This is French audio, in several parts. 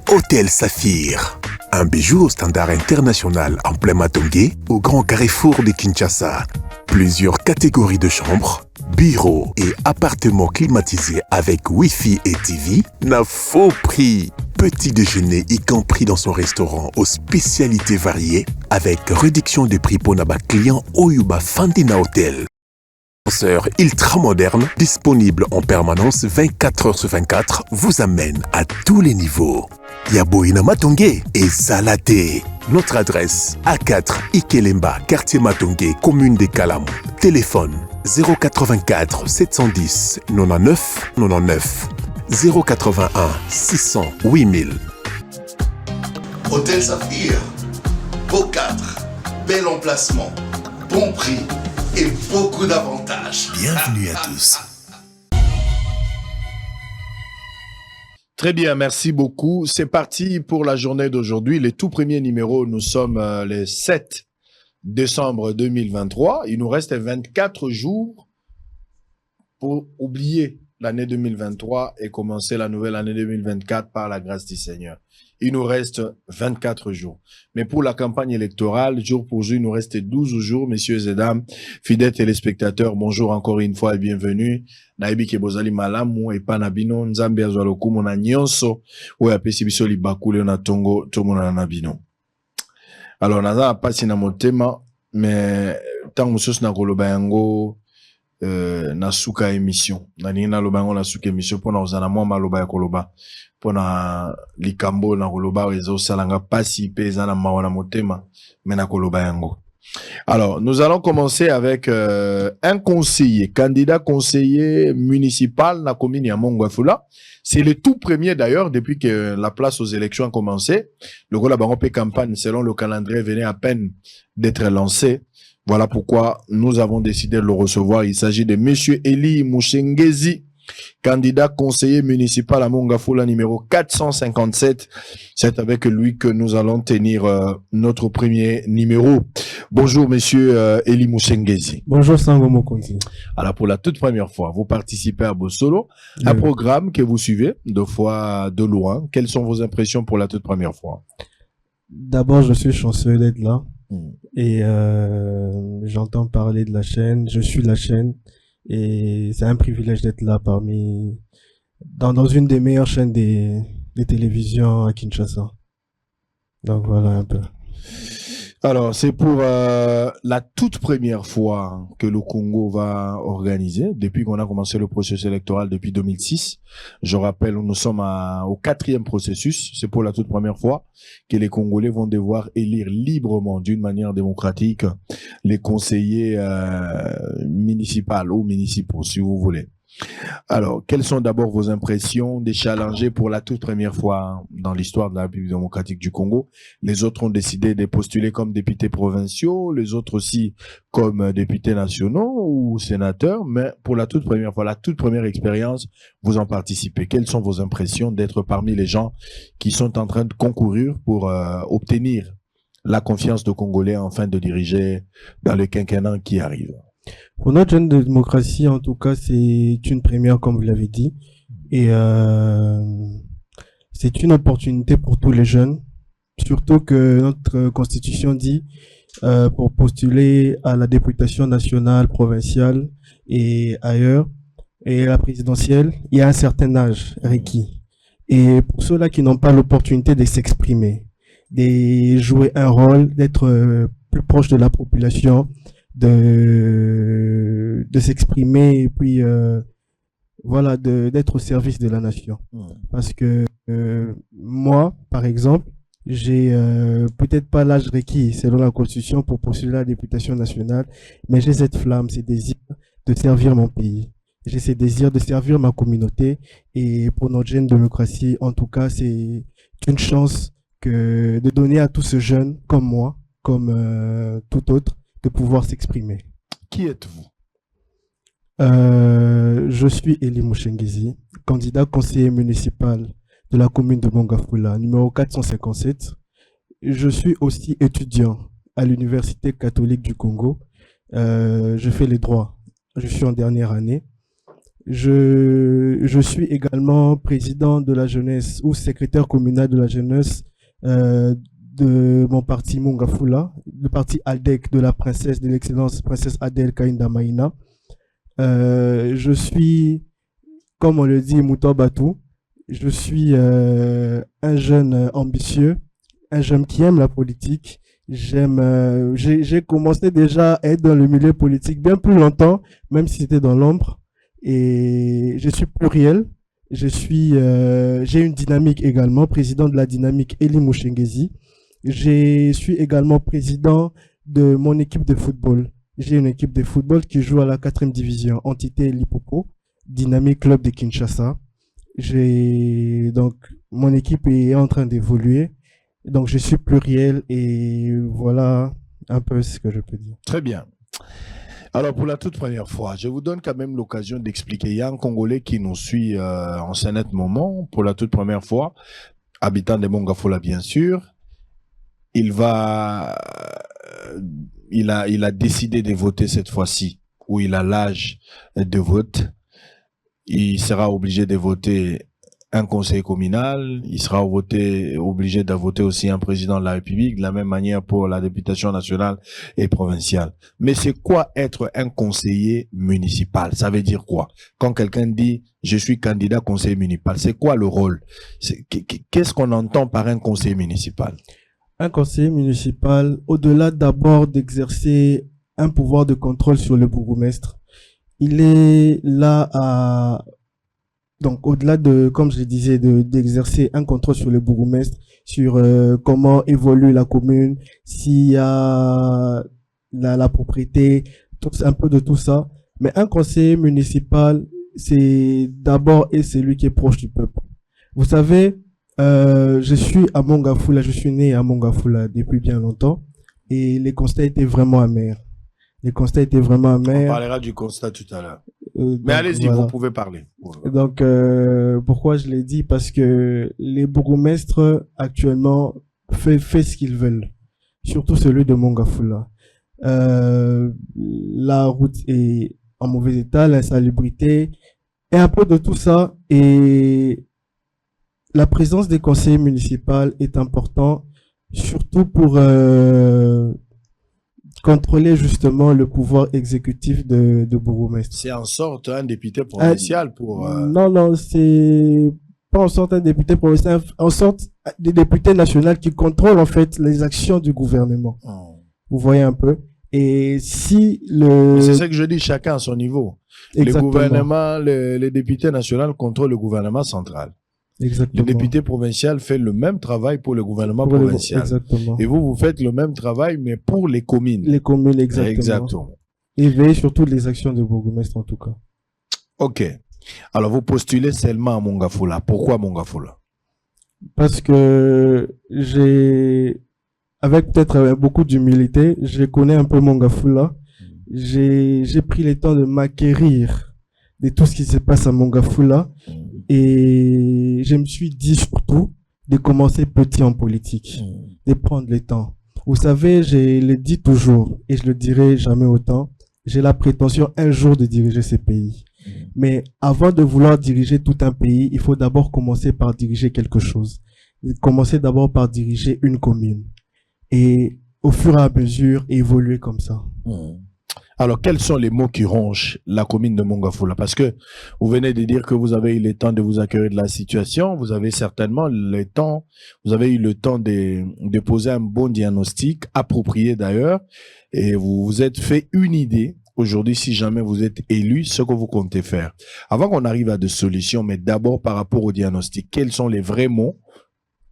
Hôtel Saphir. Un bijou au standard international en plein Matongé, au grand carrefour de Kinshasa. Plusieurs catégories de chambres, bureaux et appartements climatisés avec Wi-Fi et TV n'a faux prix. Petit déjeuner y compris dans son restaurant aux spécialités variées avec réduction des prix pour Naba client Oyuba Fandina Hotel. Ascenseur ultra moderne, disponible en permanence 24 heures sur 24, vous amène à tous les niveaux. Yaboina Matongé et Salaté. Notre adresse A4 Ikelemba, quartier Matongé, commune des Kalamou. Téléphone 084 710 99 99 081 600 8000. Hôtel Saphir, beau cadre, bel emplacement, bon prix et beaucoup d'avantages. Bienvenue à tous. Très bien, merci beaucoup. C'est parti pour la journée d'aujourd'hui. Les tout premiers numéros, nous sommes le 7 décembre 2023. Il nous reste 24 jours pour oublier l'année 2023 et commencer la nouvelle année 2024 par la grâce du Seigneur. Il nous reste 24 jours. Mais pour la campagne électorale, jour pour jour, il nous reste 12 jours, messieurs et dames, fidèles téléspectateurs, bonjour encore une fois et bienvenue. Naibi ke bozali malamu et panabino, nzambe azwaloku mona nyonso, ou apesi biso libakule na tongo, tomona na bino. Alors, naza apasi na motema, mais tant mosusu na koloba yango, na suka émission. Na nina loba yango na suka émission, pona ozana mwa maloba ya koloba. Pona likambo na koloba ezo salanga pasi peza na mawa na motema, mais na koloba yango. Alors, nous allons commencer avec un conseiller, candidat conseiller municipal na commune ya Mongwefula. C'est le tout premier d'ailleurs depuis que la place aux élections a commencé. Le Gola Barope campagne selon le calendrier venait à peine d'être lancé. Voilà pourquoi nous avons décidé de le recevoir. Il s'agit de Monsieur Eli Mushengezi, candidat conseiller municipal à Mongafula numéro 457. C'est avec lui que nous allons tenir notre premier numéro. Bonjour Monsieur Eli Mushengezi. Bonjour Sango Mokonzi. Alors pour la toute première fois, vous participez à Bossolo, un programme que vous suivez deux fois de loin. Quelles sont vos impressions pour la toute première fois? D'abord, je suis chanceux d'être là et j'entends parler de la chaîne, je suis la chaîne. Et c'est un privilège d'être là dans une des meilleures chaînes des télévisions à Kinshasa. Donc voilà un peu. Alors, c'est pour la toute première fois que le Congo va organiser, depuis qu'on a commencé le processus électoral depuis 2006. Je rappelle, nous sommes au 4e processus. C'est pour la toute première fois que les Congolais vont devoir élire librement, d'une manière démocratique, les conseillers municipaux ou municipaux, si vous voulez. Alors, quelles sont d'abord vos impressions des challengés pour la toute première fois dans l'histoire de la République démocratique du Congo? Les autres ont décidé de postuler comme députés provinciaux, les autres aussi comme députés nationaux ou sénateurs, mais pour la toute première fois, la toute première expérience, vous en participez. Quelles sont vos impressions d'être parmi les gens qui sont en train de concourir pour obtenir la confiance de Congolais afin de diriger dans le quinquennat qui arrive? Pour notre jeune démocratie, en tout cas, c'est une première, comme vous l'avez dit. Et c'est une opportunité pour tous les jeunes. Surtout que notre constitution dit, pour postuler à la députation nationale, provinciale et ailleurs, et la présidentielle, il y a un certain âge requis. Et pour ceux-là qui n'ont pas l'opportunité de s'exprimer, de jouer un rôle, d'être plus proche de la population, de s'exprimer et puis voilà, d'être au service de la nation. Parce que moi, par exemple, j'ai peut-être pas l'âge requis selon la constitution pour postuler à la députation nationale, mais j'ai cette flamme, ce désir de servir mon pays. J'ai ce désir de servir ma communauté, et pour notre jeune démocratie, en tout cas, c'est une chance de donner à tous ces jeunes comme moi, comme tout autre, de pouvoir s'exprimer. Qui êtes-vous? Je suis Eli Mushengezi, candidat conseiller municipal de la commune de Mongafula, numéro 457. Je suis aussi étudiant à l'Université catholique du Congo. Je fais les droits. Je suis en dernière année. Je suis également président de la jeunesse ou secrétaire communal de la jeunesse de mon parti Mongafula, le parti ALDEC de la princesse de l'excellence princesse Adèle Kainda Maïna. Je suis, comme on le dit, Mouto Batou. Je suis un jeune ambitieux, un jeune qui aime la politique. J'ai commencé déjà à être dans le milieu politique bien plus longtemps, même si c'était dans l'ombre. Et je suis pluriel. J'ai une dynamique également, président de la dynamique Eli Mouchengezi. Je suis également président de mon équipe de football. J'ai une équipe de football qui joue à la 4e division, entité Lipopo, Dynamique Club de Kinshasa. Donc, mon équipe est en train d'évoluer. Donc, je suis pluriel et voilà un peu ce que je peux dire. Très bien. Alors, pour la toute première fois, je vous donne quand même l'occasion d'expliquer. Il y a un Congolais qui nous suit en ce net moment, pour la toute première fois, habitant de Mongafula, bien sûr. Il a décidé de voter cette fois-ci, où il a l'âge de vote. Il sera obligé de voter un conseil communal, il sera obligé de voter aussi un président de la République, de la même manière pour la députation nationale et provinciale. Mais c'est quoi être un conseiller municipal? Ça veut dire quoi? Quand quelqu'un dit « je suis candidat conseiller municipal », c'est quoi le rôle? Qu'est-ce qu'on entend par un conseiller municipal? Un conseiller municipal, au-delà d'abord d'exercer un pouvoir de contrôle sur le bourgmestre, il est là donc au-delà de, comme je le disais, d'exercer un contrôle sur le bourgmestre, sur comment évolue la commune, s'il y a la propriété, un peu de tout ça. Mais un conseiller municipal, c'est d'abord et c'est lui qui est proche du peuple. Vous savez, je suis à Mongafula, je suis né à Mongafula depuis bien longtemps et les constats étaient vraiment amers. Les constats étaient vraiment amers. On parlera du constat tout à l'heure. Mais allez-y, voilà. Vous pouvez parler. Donc, pourquoi je l'ai dit? Parce que les bourgmestres actuellement fait ce qu'ils veulent. Surtout celui de Mongafula. La route est en mauvais état, l'insalubrité, et un peu de tout ça. Et la présence des conseillers municipaux est importante, surtout pour contrôler justement le pouvoir exécutif de bourgmestre. C'est en sorte un député provincial pour... Non, c'est pas en sorte un député provincial, en sorte des députés nationaux qui contrôlent en fait les actions du gouvernement. Vous voyez un peu. Et si le... C'est ça que je dis, chacun à son niveau. Exactement. Le gouvernement, les députés nationaux contrôlent le gouvernement central. Exactement. Le député provincial fait le même travail pour le gouvernement provincial. Exactement. Et vous faites le même travail, mais pour les communes. Les communes, exactement. Et veillez sur toutes les actions de bourgmestre, en tout cas. Ok. Alors, vous postulez seulement à Mongafula. Pourquoi Mongafula? Parce que avec peut-être beaucoup d'humilité, je connais un peu Mongafula. J'ai pris le temps de m'acquérir de tout ce qui se passe à Mongafula. Et je me suis dit surtout de commencer petit en politique, de prendre le temps. Vous savez, je le dis toujours et je le dirai jamais autant, j'ai la prétention un jour de diriger ce pays. Mais avant de vouloir diriger tout un pays, il faut d'abord commencer par diriger quelque chose. Commencer d'abord par diriger une commune. Et au fur et à mesure, évoluer comme ça. Alors, quels sont les mots qui rongent la commune de Mongafula? Parce que vous venez de dire que vous avez eu le temps de vous acquérir de la situation. Vous avez certainement le temps, vous avez eu le temps de poser un bon diagnostic, approprié d'ailleurs, et vous vous êtes fait une idée aujourd'hui, si jamais vous êtes élu, ce que vous comptez faire. Avant qu'on arrive à des solutions, mais d'abord par rapport au diagnostic, quels sont les vrais mots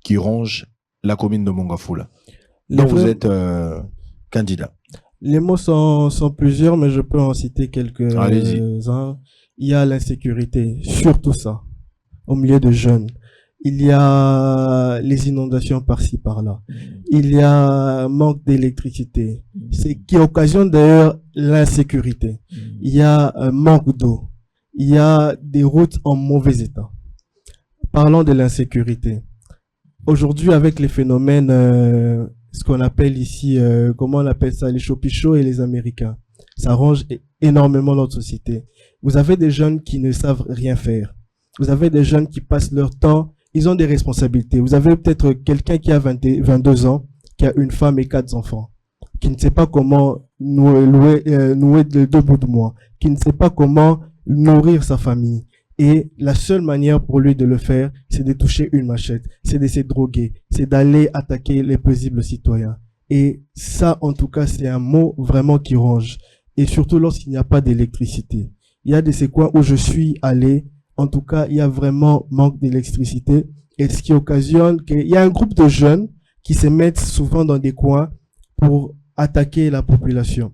qui rongent la commune de Mongafula, dont vous êtes candidat? Les mots sont plusieurs, mais je peux en citer quelques-uns. Il y a l'insécurité, surtout ça, au milieu de jeunes. Il y a les inondations par-ci, par-là. Il y a un manque d'électricité, qui occasionne d'ailleurs l'insécurité. Il y a un manque d'eau. Il y a des routes en mauvais état. Parlons de l'insécurité. Aujourd'hui, avec les phénomènes... ce qu'on appelle ici, comment on appelle ça, les chopichos et les Américains. Ça ronge énormément notre société. Vous avez des jeunes qui ne savent rien faire. Vous avez des jeunes qui passent leur temps, ils ont des responsabilités. Vous avez peut-être quelqu'un qui a 22 ans, qui a une femme et 4 enfants, qui ne sait pas comment nouer les 2 bouts de mois, qui ne sait pas comment nourrir sa famille. Et la seule manière pour lui de le faire, c'est de toucher une machette, c'est de se droguer, c'est d'aller attaquer les paisibles citoyens. Et ça, en tout cas, c'est un mot vraiment qui ronge. Et surtout lorsqu'il n'y a pas d'électricité. Il y a des coins où je suis allé, en tout cas, il y a vraiment manque d'électricité. Et ce qui occasionne qu'il y a un groupe de jeunes qui se mettent souvent dans des coins pour attaquer la population.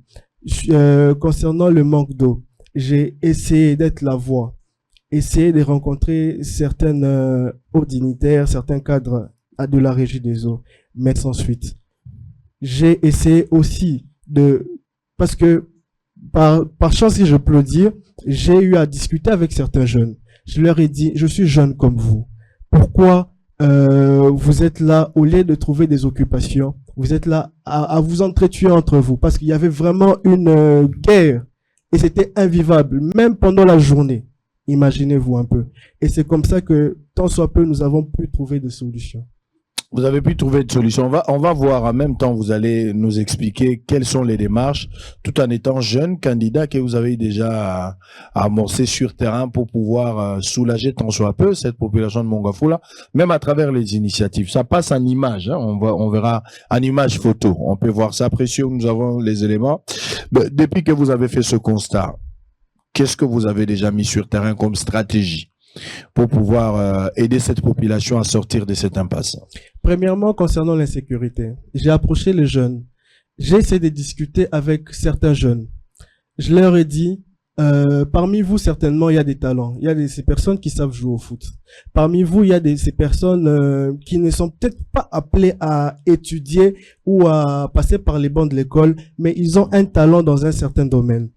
Concernant le manque d'eau, j'ai essayé d'être la voix, essayer de rencontrer certaines hauts dignitaires, certains cadres de la régie des eaux, mais sans suite. J'ai essayé aussi parce que par chance, si je peux le dire, j'ai eu à discuter avec certains jeunes. Je leur ai dit, je suis jeune comme vous. Pourquoi vous êtes là, au lieu de trouver des occupations, vous êtes là à vous entretuer entre vous? Parce qu'il y avait vraiment une guerre et c'était invivable, même pendant la journée. Imaginez-vous un peu. Et c'est comme ça que, tant soit peu, nous avons pu trouver des solutions. Vous avez pu trouver une solution. On va voir en même temps, vous allez nous expliquer quelles sont les démarches, tout en étant jeune candidat que vous avez déjà à amorcer sur terrain pour pouvoir soulager tant soit peu cette population de Mongafula, même à travers les initiatives. Ça passe en image, hein. On verra en image photo. On peut voir ça. Précieux, nous avons les éléments. Depuis que vous avez fait ce constat, qu'est-ce que vous avez déjà mis sur terrain comme stratégie pour pouvoir aider cette population à sortir de cette impasse? Premièrement, concernant l'insécurité, j'ai approché les jeunes. J'ai essayé de discuter avec certains jeunes. Je leur ai dit, parmi vous, certainement, il y a des talents. Il y a ces personnes qui savent jouer au foot. Parmi vous, il y a ces personnes qui ne sont peut-être pas appelées à étudier ou à passer par les bancs de l'école, mais ils ont un talent dans un certain domaine.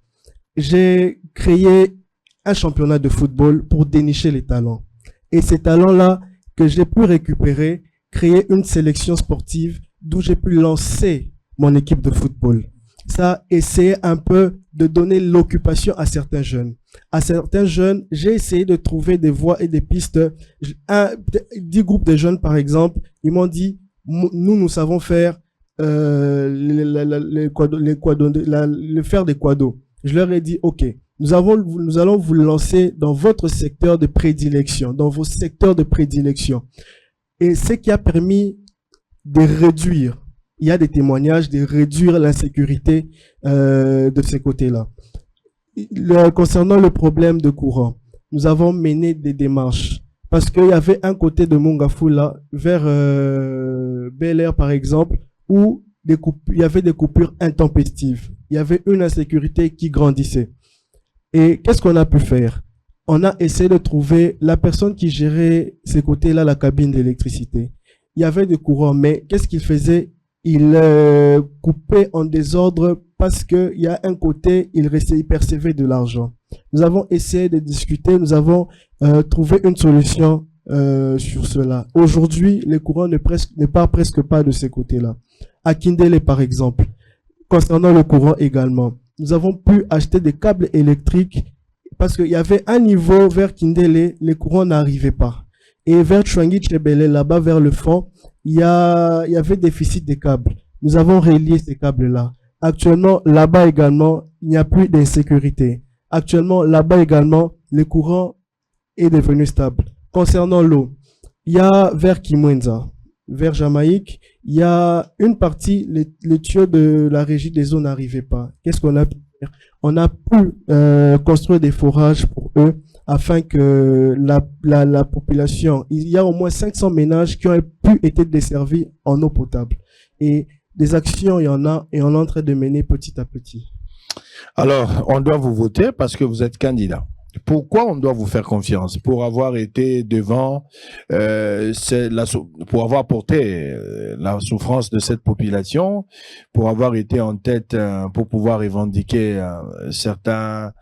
J'ai créé un championnat de football pour dénicher les talents. Et ces talents-là que j'ai pu récupérer, créer une sélection sportive d'où j'ai pu lancer mon équipe de football. Ça, essayer un peu de donner l'occupation à certains jeunes. À certains jeunes, j'ai essayé de trouver des voies et des pistes. 10 groupes de jeunes, par exemple, ils m'ont dit, nous savons faire le faire des quados. Je leur ai dit, OK, nous allons vous lancer dans votre secteur de prédilection, dans vos secteurs de prédilection. Et ce qui a permis de réduire, il y a des témoignages, de réduire l'insécurité de ces côtés-là. Concernant le problème de courant, nous avons mené des démarches. Parce qu'il y avait un côté de Mongafula, vers Bel Air par exemple, où il y avait des coupures intempestives. Il y avait une insécurité qui grandissait. Et qu'est-ce qu'on a pu faire? On a essayé de trouver la personne qui gérait ces côtés-là, la cabine d'électricité. Il y avait des courants, mais qu'est-ce qu'il faisait? Il coupait en désordre parce qu'il y a un côté, il percevait de l'argent. Nous avons essayé de discuter, nous avons trouvé une solution sur cela. Aujourd'hui, les courants ne partent presque pas de ces côtés-là. À Kindele, par exemple, concernant le courant également, nous avons pu acheter des câbles électriques parce qu'il y avait un niveau vers Kindele, les courants n'arrivaient pas. Et vers Chouangui Tchebele, là-bas vers le fond, il y avait déficit des câbles. Nous avons relié ces câbles-là. Actuellement, là-bas également, il n'y a plus d'insécurité. Actuellement, là-bas également, le courant est devenu stable. Concernant l'eau, il y a vers Kimwenza, vers Jamaïque, il y a une partie, les tuyaux de la régie des eaux n'arrivaient pas. Qu'est-ce qu'on a pu faire? On a pu construire des forages pour eux afin que la population, il y a au moins 500 ménages qui ont pu être desservis en eau potable. Et des actions, il y en a et on est en train de mener petit à petit. Alors, on doit vous voter parce que vous êtes candidat. Pourquoi on doit vous faire confiance? Pour avoir été devant, pour avoir porté la souffrance de cette population, pour avoir été en tête, pour pouvoir revendiquer certaines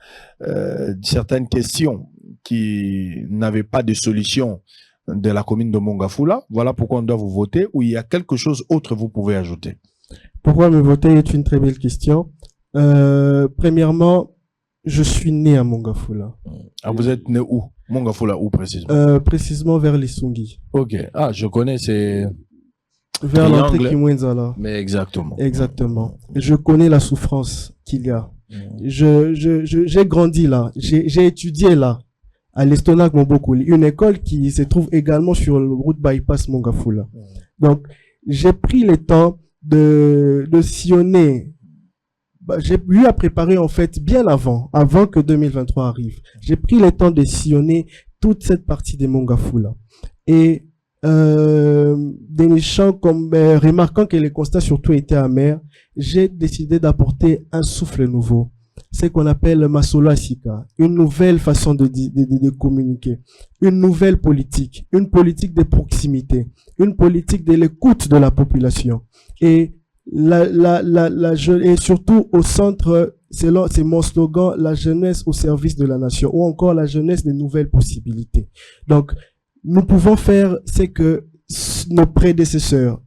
questions qui n'avaient pas de solution de la commune de Mongafula. Voilà pourquoi on doit vous voter, ou il y a quelque chose autre que vous pouvez ajouter. Pourquoi me voter est une très belle question. Premièrement, je suis né à Mongafula. Ah, vous êtes né où? Mongafula, où précisément? Précisément vers les Sungi. Ok. Ah, je connais, c'est... Vers l'entrée Triangle. Kimwenzala. Mais exactement. Exactement. Je connais la souffrance qu'il y a. J'ai grandi là. J'ai étudié là, à l'Estonac Mobokoli, une école qui se trouve également sur le route bypass Mongafula. Donc, j'ai pris le temps de sillonner. J'ai eu à préparer en fait bien avant que 2023 arrive. J'ai pris le temps de sillonner toute cette partie des Mongafula. Et des champs comme remarquant que les constats surtout étaient amers, j'ai décidé d'apporter un souffle nouveau. C'est qu'on appelle Masolo Asika, une nouvelle façon de communiquer, une nouvelle politique, une politique de proximité, une politique de l'écoute de la population. Et et surtout au centre, c'est mon slogan, la jeunesse au service de la nation, ou encore la jeunesse des nouvelles possibilités. Donc, nous pouvons faire ce que nos prédécesseurs,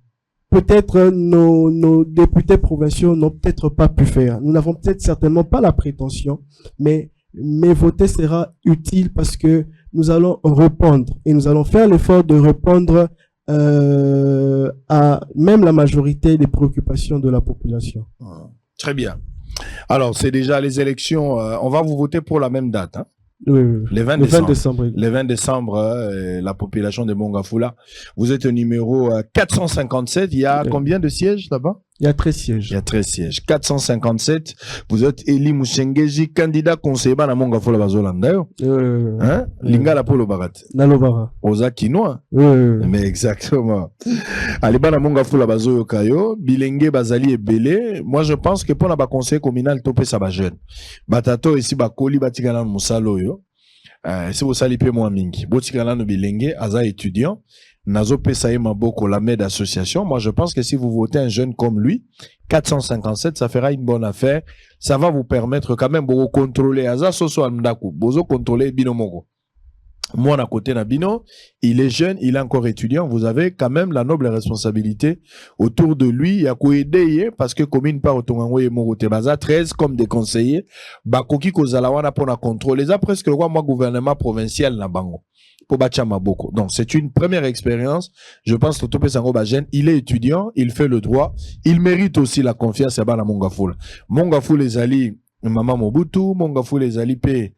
peut-être nos députés provinciaux n'ont peut-être pas pu faire. Nous n'avons peut-être certainement pas la prétention, mais voter sera utile parce que nous allons répondre et nous allons faire l'effort de répondre à même la majorité des préoccupations de la population. Très bien. Alors, c'est déjà les élections. On va vous voter pour la même date. Hein? Oui. Le 20 décembre. Le 20 décembre, la population de Mongafula. Vous êtes au numéro 457. Il y a combien de sièges là-bas? Il y a 13 sièges. Il y a 13 sièges. 457. Vous êtes Eli Mouchengeji, candidat conseiller à Mongafula Bazolanda. Hein? Lingala Polo Barat. Nalobara. Oza Kinoa. Mais exactement. Alibana Mongafula Bazoyo Kayo. Bilenge Bazali et Belé. Moi, je pense que pour la conseil communal, topé ça va jeune. Batato ici, Bakoli, Batigana Moussalo yo. Si vous salez peu moins mingi. Botikana no Bilenge, Aza étudiant. Nazo Pesaye Maboko, la MED association. Moi, je pense que si vous votez un jeune comme lui, 457, ça fera une bonne affaire. Ça va vous permettre quand même de contrôler. Aza Soso Amdaku, Bozo contrôler Binomogo. Moi, à côté Nabino, il est jeune, il est encore étudiant. Vous avez quand même la noble responsabilité autour de lui. Il y a quoi aider parce que commune par Otongango Morote Baza 13 comme des conseillers. Bakoki Kozalawana pour la contrôler. Ça presque le roi, moi, gouvernement provincial na bango. Pour Bachama Boko. Donc, c'est une première expérience. Je pense que Topé Sango Bajen, il est étudiant, il fait le droit. Il mérite aussi la confiance à la Mongafula. Mongafula les alliés, Maman Mobutu, Mongafou les ali pe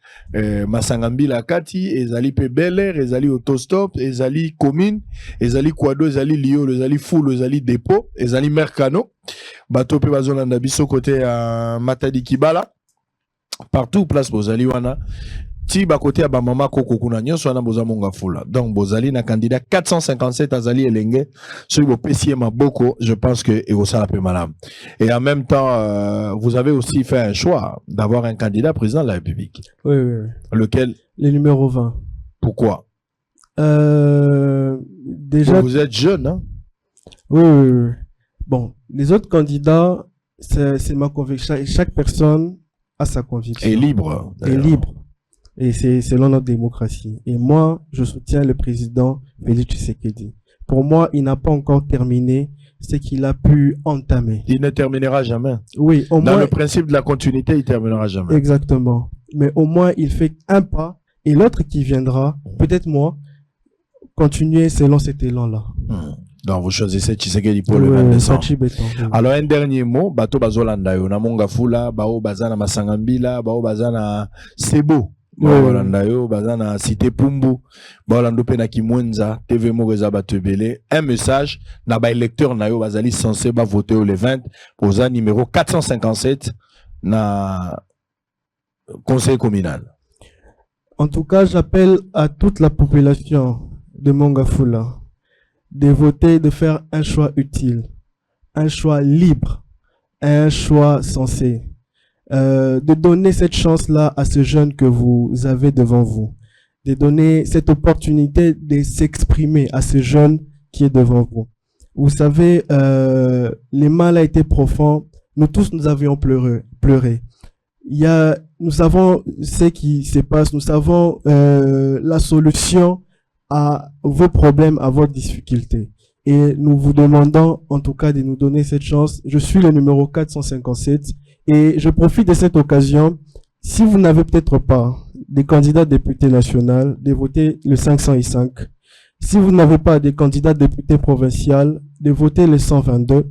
Masangambi la Kati, les ali pe Bel Air, les ali Autostop, les ali Commune, les ali Kwado, les ali Lio, les ali Fou, les ali Dépôt, les ali Mercano, bateau pe bazolanda biso côté à Matadi Kibala, partout place Bozali wana. Ti ba côté à Bamama Koko kuna nyonso wana boza Mongafula. Donc Bozali na candidat 457 azali elenge sur bo pesier maboko, je pense que et ça la peut madame. Et en même temps vous avez aussi fait un choix d'avoir un candidat président de la République. Oui. Lequel? Le numéro 20. Pourquoi? Déjà vous êtes jeune hein? Oui. Bon, les autres candidats c'est ma conviction, chaque personne a sa conviction. Et libre. Et libre. Et c'est selon notre démocratie. Et moi, je soutiens le président Félix Tshisekedi. Pour moi, il n'a pas encore terminé ce qu'il a pu entamer. Il ne terminera jamais. Oui, au moins. Dans le principe de la continuité, il ne terminera jamais. Exactement. Mais au moins, il fait un pas et l'autre qui viendra, peut-être moi, continuer selon cet élan-là. Donc, vous choisissez Tshisekedi pour le 20 décembre. Alors, un dernier mot, Bato Bazolanda, yo, na Mongafula, Bao Bazana Masangambila, Bao Bazana Sebo. Bolanda yo bazana cité Pumbu bolando pe na Kimwenza TV Moreza Batebele un message na ba électeur na yo bazali censé ba voter au le 20 pour za numéro 457 na conseil communal. En tout cas, j'appelle à toute la population de Mongafula de voter, de faire un choix utile, un choix libre, un choix sensé. De donner cette chance-là à ce jeune que vous avez devant vous, de donner cette opportunité de s'exprimer à ce jeune qui est devant vous. Vous savez, le mal a été profond, nous tous nous avions pleuré. Nous savons ce qui se passe, nous savons la solution à vos problèmes, à vos difficultés. Et nous vous demandons en tout cas de nous donner cette chance. Je suis le numéro 457. Et je profite de cette occasion, si vous n'avez peut-être pas des candidats députés nationaux, de voter le 505. Si vous n'avez pas des candidats députés provinciaux, de voter le 122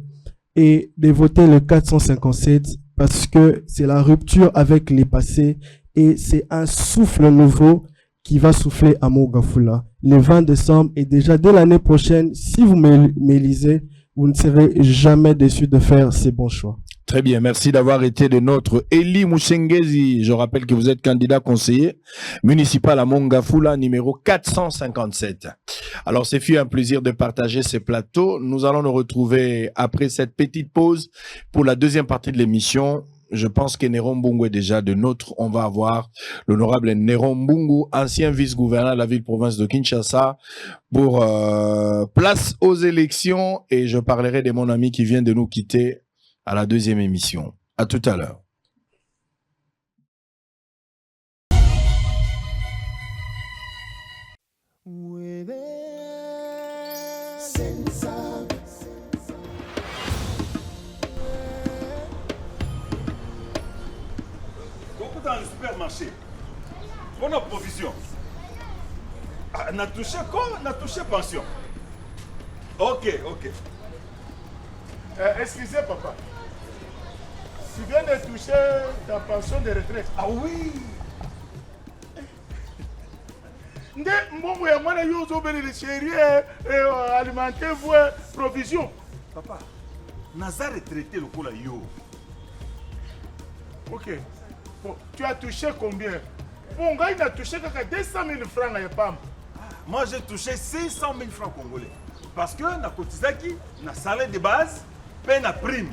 et de voter le 457 parce que c'est la rupture avec les passés et c'est un souffle nouveau qui va souffler à Mongafula. Le 20 décembre et déjà dès l'année prochaine, si vous m'élisez, vous ne serez jamais déçus de faire ces bons choix. Très bien, merci d'avoir été de notre Eli Mouchengezi. Je rappelle que vous êtes candidat conseiller municipal à Mongafula, numéro 457. Alors, c'est fut un plaisir de partager ces plateaux. Nous allons nous retrouver après cette petite pause pour la deuxième partie de l'émission. Je pense que Néron Mbungu est déjà de nôtre. On va avoir l'honorable Néron Mbungu, ancien vice-gouverneur de la ville-province de Kinshasa, pour place aux élections. Et je parlerai de mon ami qui vient de nous quitter à la deuxième émission. À tout à l'heure. Dans le supermarché, on a provision. On a touché quoi? On a touché pension. Ok. Excusez papa. Tu viens de toucher ta pension de retraite. Ah oui. Nde mbongo ya mwana yo zobeli le chéri alimenter vous provision. Papa, Nazar retraité le coup là yo. Ok. Bon, tu as touché combien? Bon, gars, il a touché 200 000 francs à Pam. Moi j'ai touché 500 000 francs congolais. Parce que na cotisaki, na salaire de base, paie na prime.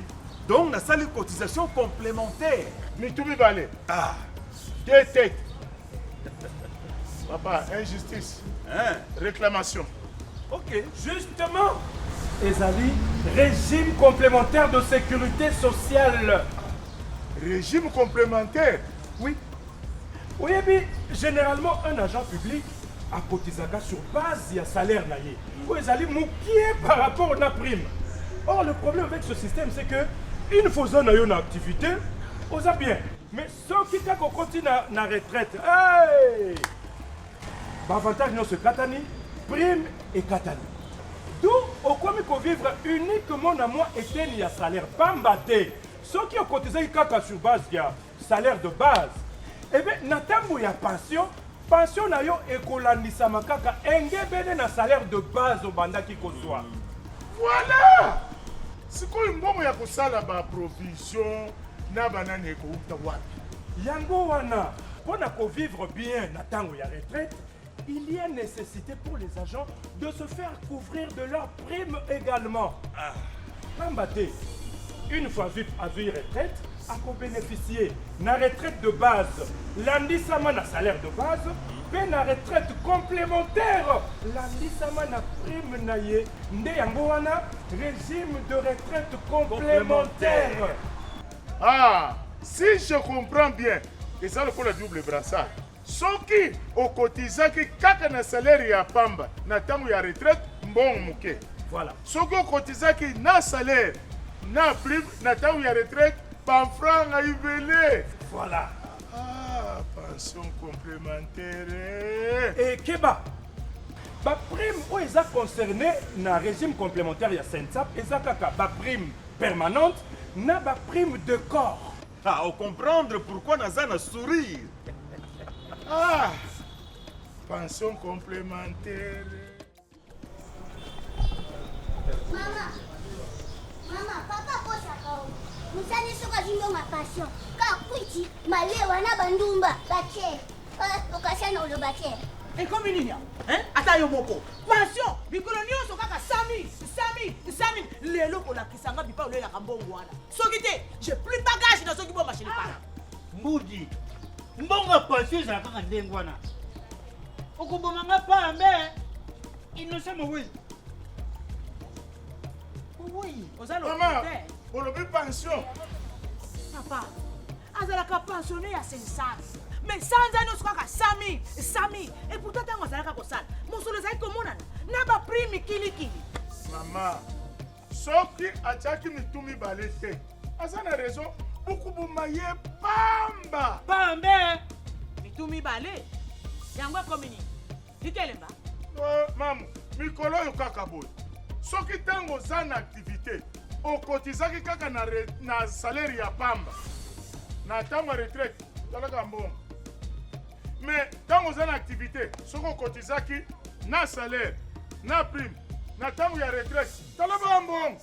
Donc na salaire cotisation complémentaire. Mais tout le balai. Ah. 2 têtes. Papa, injustice. Hein? Réclamation. Ok. Justement, Ezali, régime complémentaire de sécurité sociale. Régime complémentaire? Oui. Oui, bien, généralement, un agent public a cotisé sur base de salaire naïe. Oui, Ezali, moukié par rapport à la prime. Or, le problème avec ce système, c'est que une fois qu'on a une activité, on a bien. Mais ceux qui continuent à la retraite, hey! Avantage non se katani, prime et katani. D'où au quoi il faut vivre uniquement dans moi et il y a salaire pas mbatté. Ceux qui ont cotisé sur base il y a salaire de base. Eh bien, natambo y a pension na yo ekolandisa makaka engebene na salaire de base au banda qui kozwa. Voilà. C'est quoi une bombe ya kosala ba provision na banane ekouta wapi? Yango wana, pour vivre bien na tango ya retraite, il y a nécessité pour les agents de se faire couvrir de leurs primes également. Pambaté, une fois à vie retraite, à bénéficier de la retraite de base, l'andissement na salaire de base, puis la retraite complémentaire, l'andissement na prime naye, ndeyangoana, régime de retraite complémentaire. Ah, si je comprends bien, et ça le pour le double brassard. Soki au cotisant qui kaka na salaire ya pamba na tango ya retraite mbon muke. Voilà. Soki au cotisant qui na salaire na prime na tango ya retraite pan franc à yvelé. Voilà. Ah, pension complémentaire. Et Keba, ba prime où ils ont concerné na régime complémentaire ya SENSAP, ils ont ba prime permanente na ba prime de corps. Ah, au comprendre pourquoi Nazar a sourire. Ah, pension complémentaire. Maman, papa kosa kao. Musani soka zindo ma passion. Ka kwiti malewa na bandumba bache. Okashana olo bache. Et comme une ligne, hein? Attends, Yomoko. Pension, Bicolonio, so kaka Sami, les locaux là qui s'en va, bipa, la Rambongwana. Sokite, j'ai plus de bagages dans ce qui va marcher. Moudi, mbonga pension, ça va ndengwana. Okubomanga pa, mais innocent, oui. Oui, aux allons. Maman, pour le pension. Papa, azalaka pensionné à Sensas. Mais sans années, on sera Sami. Et pourtant, on s'arrête à Kossal. Mon solo, c'est comme on a. N'a pas pris kili. Maman, sauf que Atchaki me tourne balete. À ça, la raison, bokubuma ye pamba. Pambe. mitumi bale yango ekomi nini likelemba Mamu, mikolo oyo kaka boye. Soki ntango oza na activité, okotizaki kaka na salaire ya pamba. Na ntango ya retraite, talaka mbongo. Mais ntango oza na activité, soki okotizaki na salaire, na prime, na ntango ya retraite, talaka mbongo.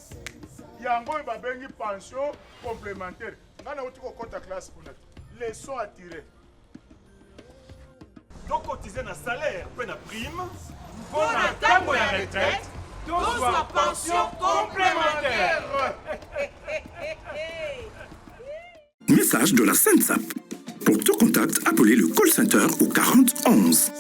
Yango oyo babengi pension complémentaire. Nga nauti kokota classe kuna. Leçon à tirer. Donc cotiser na salaire pe na prime pour la ntango ya retraite tozwa pension complémentaire. Message de la SENSAP. Pour tout contact, appelez le call center au 40 11.